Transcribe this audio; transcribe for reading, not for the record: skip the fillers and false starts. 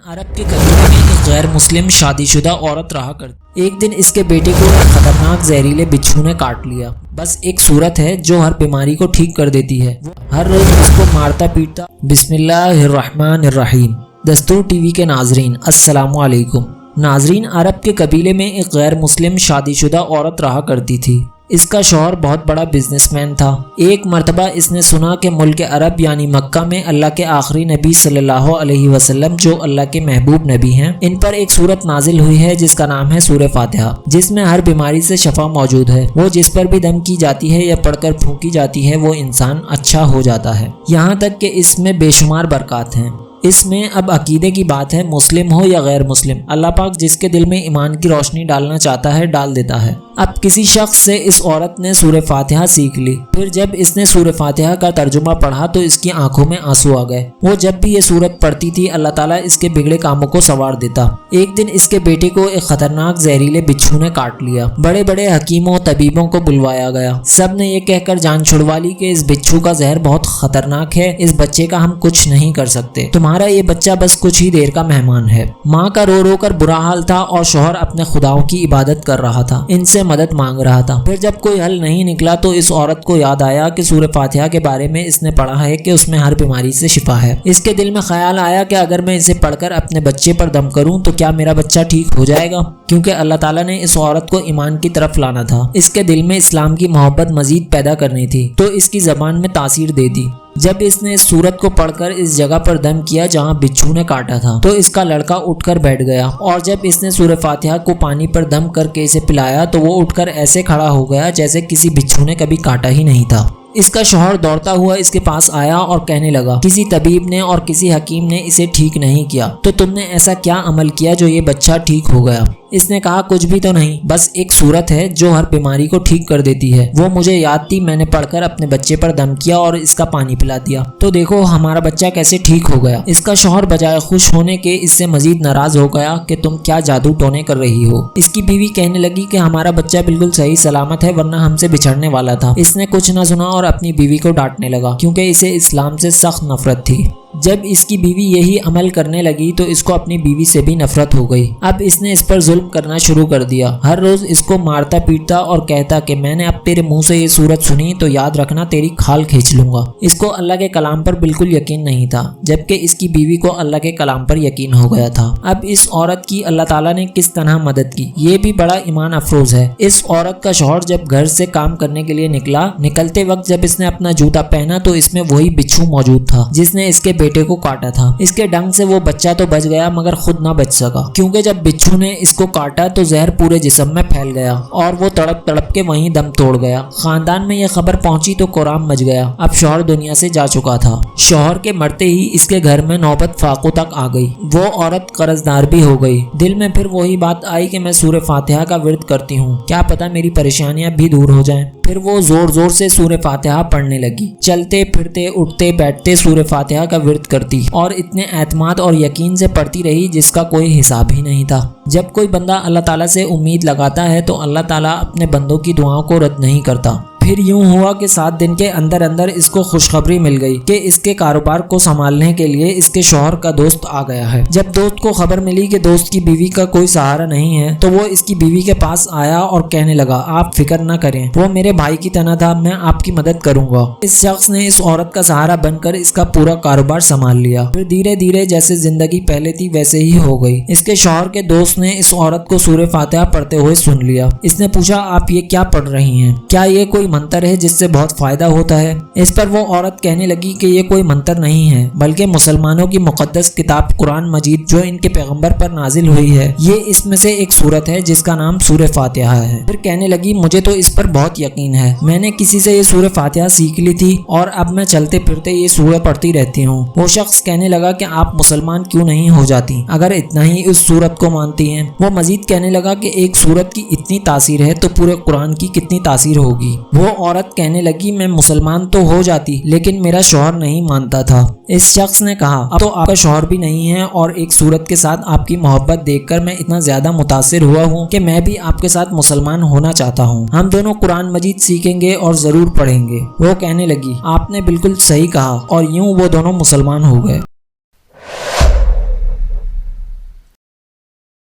عرب کے قبیلے میں ایک غیر مسلم شادی شدہ عورت رہا کرتی۔ ایک دن اس کے بیٹے کو ایک خطرناک زہریلے بچھو نے کاٹ لیا۔ بس ایک صورت ہے جو ہر بیماری کو ٹھیک کر دیتی ہے۔ وہ ہر روز اس کو مارتا پیٹتا۔ بسم اللہ الرحمن الرحیم۔ دستور ٹی وی کے ناظرین السلام علیکم۔ ناظرین، عرب کے قبیلے میں ایک غیر مسلم شادی شدہ عورت رہا کرتی تھی۔ اس کا شوہر بہت بڑا بزنس مین تھا۔ ایک مرتبہ اس نے سنا کہ ملک عرب یعنی مکہ میں اللہ کے آخری نبی صلی اللہ علیہ وسلم جو اللہ کے محبوب نبی ہیں، ان پر ایک سورت نازل ہوئی ہے جس کا نام ہے سورہ فاتحہ، جس میں ہر بیماری سے شفا موجود ہے۔ وہ جس پر بھی دم کی جاتی ہے یا پڑھ کر پھونکی جاتی ہے وہ انسان اچھا ہو جاتا ہے، یہاں تک کہ اس میں بے شمار برکات ہیں۔ اس میں اب عقیدے کی بات ہے، مسلم ہو یا غیر مسلم، اللہ پاک جس کے دل میں ایمان کی روشنی ڈالنا چاہتا ہے ڈال دیتا ہے۔ اب کسی شخص سے اس عورت نے سورہ فاتحہ سیکھ لی، پھر جب اس نے سورہ فاتحہ کا ترجمہ پڑھا تو اس کی آنکھوں میں آنسو آ گئے۔ وہ جب بھی یہ سورت پڑھتی تھی اللہ تعالیٰ اس کے بگڑے کاموں کو سنوار دیتا۔ ایک دن اس کے بیٹے کو ایک خطرناک زہریلے بچھو نے کاٹ لیا۔ بڑے بڑے حکیموں طبیبوں کو بلوایا گیا، سب نے یہ کہہ کر جان چھڑوا لی کہ اس بچھو کا زہر بہت خطرناک ہے، اس بچے کا ہم کچھ نہیں کر سکتے، تمہارا یہ بچہ بس کچھ ہی دیر کا مہمان ہے۔ ماں کا رو رو کر برا حال تھا اور شوہر اپنے خداؤں کی عبادت کر رہا تھا، ان سے مدد مانگ رہا تھا۔ پھر جب کوئی حل نہیں نکلا تو اس عورت کو یاد آیا کہ سورہ فاتحہ کے بارے میں اس نے پڑھا ہے کہ اس میں ہر بیماری سے شفا ہے۔ اس کے دل میں خیال آیا کہ اگر میں اسے پڑھ کر اپنے بچے پر دم کروں تو کیا میرا بچہ ٹھیک ہو جائے گا، کیونکہ اللہ تعالیٰ نے اس عورت کو ایمان کی طرف لانا تھا، اس کے دل میں اسلام کی محبت مزید پیدا کرنی تھی، تو اس کی زبان میں تاثیر دے دی۔ جب اس نے اس سورت کو پڑھ کر اس جگہ پر دم کیا جہاں بچھو نے کاٹا تھا تو اس کا لڑکا اٹھ کر بیٹھ گیا، اور جب اس نے سورہ فاتحہ کو پانی پر دم کر کے اسے پلایا تو وہ اٹھ کر ایسے کھڑا ہو گیا جیسے کسی بچھو نے کبھی کاٹا ہی نہیں تھا۔ اس کا شوہر دوڑتا ہوا اس کے پاس آیا اور کہنے لگا، کسی طبیب نے اور کسی حکیم نے اسے ٹھیک نہیں کیا، تو تم نے ایسا کیا عمل کیا جو یہ بچہ ٹھیک ہو گیا؟ اس نے کہا، کچھ بھی تو نہیں، بس ایک سورت ہے جو ہر بیماری کو ٹھیک کر دیتی ہے، وہ مجھے یاد تھی، میں نے پڑھ کر اپنے بچے پر دم کیا اور اس کا پانی پلا دیا، تو دیکھو ہمارا بچہ کیسے ٹھیک ہو گیا۔ اس کا شوہر بجائے خوش ہونے کے اس سے مزید ناراض ہو گیا کہ تم کیا جادو ٹونے کر رہی ہو۔ اس کی بیوی کہنے لگی کہ ہمارا بچہ بالکل صحیح سلامت ہے، ورنہ ہم سے بچھڑنے والا تھا۔ اس نے کچھ نہ سنا اور اپنی بیوی کو ڈانٹنے لگا، کیونکہ اسے اسلام سے سخت نفرت تھی۔ جب اس کی بیوی یہی عمل کرنے لگی تو اس کو اپنی بیوی سے بھی نفرت ہو گئی۔ اب اس نے اس پر ظلم کرنا شروع کر دیا، ہر روز اس کو مارتا پیٹتا اور کہتا کہ میں نے اب تیرے منہ سے یہ سورت سنی تو یاد رکھنا تیری کھال کھینچ لوں گا۔ اس کو اللہ کے کلام پر بالکل یقین نہیں تھا، جبکہ اس کی بیوی کو اللہ کے کلام پر یقین ہو گیا تھا۔ اب اس عورت کی اللہ تعالیٰ نے کس طرح مدد کی، یہ بھی بڑا ایمان افروز ہے۔ اس عورت کا شوہر جب گھر سے کام کرنے کے لیے نکلتے وقت جب اس نے اپنا جوتا پہنا تو اس میں وہی بچھو موجود تھا جس نے اس کے بیٹے کو کاٹا تھا۔ اس کے ڈنگ سے وہ بچہ تو بچ گیا مگر خود نہ بچ سکا، کیونکہ جب بچھو نے اس کو کاٹا تو زہر پورے جسم میں پھیل گیا اور وہ تڑپ تڑپ کے وہیں دم توڑ گیا۔ خاندان میں یہ خبر پہنچی تو قرآن مچ گیا۔ اب شوہر دنیا سے جا چکا تھا۔ شوہر کے مرتے ہی اس کے گھر میں نوبت فاقوں تک آ گئی، وہ عورت قرض دار بھی ہو گئی۔ دل میں پھر وہی بات آئی کہ میں سورہ فاتحہ کا ورد کرتی ہوں، کیا پتا میری پریشانیاں بھی دور ہو جائیں۔ پھر وہ زور زور سے سورہ فاتحہ پڑھنے لگی، چلتے پھرتے اٹھتے بیٹھتے سورہ فاتحہ کا ورد کرتی اور اتنے اعتماد اور یقین سے پڑھتی رہی جس کا کوئی حساب ہی نہیں تھا۔ جب کوئی بندہ اللہ تعالیٰ سے امید لگاتا ہے تو اللہ تعالیٰ اپنے بندوں کی دعاؤں کو رد نہیں کرتا۔ پھر یوں ہوا کہ 7 دن کے اندر اندر اس کو خوشخبری مل گئی کہ اس کے کاروبار کو سنبھالنے کے لیے اس کے شوہر کا دوست آ گیا ہے۔ جب دوست کو خبر ملی کہ دوست کی بیوی کا کوئی سہارا نہیں ہے تو وہ اس کی بیوی کے پاس آیا اور کہنے لگا، آپ فکر نہ کریں، وہ میرے بھائی کی طرح تھا، میں آپ کی مدد کروں گا۔ اس شخص نے اس عورت کا سہارا بن کر اس کا پورا کاروبار سنبھال لیا۔ پھر دھیرے دھیرے جیسے زندگی پہلے تھی ویسے ہی ہو گئی۔ اس کے شوہر کے دوست نے اس عورت کو سورہ فاتحہ پڑھتے ہوئے سن لیا۔ اس نے پوچھا، آپ یہ کیا پڑھ رہی ہیں؟ کیا یہ کوئی منتر ہے جس سے بہت فائدہ ہوتا ہے؟ اس پر وہ عورت کہنے لگی کہ یہ کوئی منتر نہیں ہے، بلکہ مسلمانوں کی مقدس کتاب قرآن مجید جو ان کے پیغمبر پر نازل ہوئی ہے، یہ اس میں سے ایک سورت ہے جس کا نام سورہ فاتحہ ہے۔ پھر کہنے لگی، مجھے تو اس پر بہت یقین ہے، میں نے کسی سے یہ سورہ فاتحہ سیکھ لی تھی اور اب میں چلتے پھرتے یہ سورہ پڑھتی رہتی ہوں۔ وہ شخص کہنے لگا کہ آپ مسلمان کیوں نہیں ہو جاتی اگر اتنا ہی اس سورت کو مانتی ہیں؟ وہ مزید کہنے لگا کہ ایک سورت کی اتنی تاثیر ہے تو پورے قرآن کی کتنی تاثیر ہوگی۔ وہ عورت کہنے لگی، میں مسلمان تو ہو جاتی لیکن میرا شوہر نہیں مانتا تھا۔ اس شخص نے کہا، اب تو آپ کا شوہر بھی نہیں ہے اور ایک صورت کے ساتھ آپ کی محبت دیکھ کر میں اتنا زیادہ متاثر ہوا ہوں کہ میں بھی آپ کے ساتھ مسلمان ہونا چاہتا ہوں، ہم دونوں قرآن مجید سیکھیں گے اور ضرور پڑھیں گے۔ وہ کہنے لگی، آپ نے بالکل صحیح کہا، اور یوں وہ دونوں مسلمان ہو گئے۔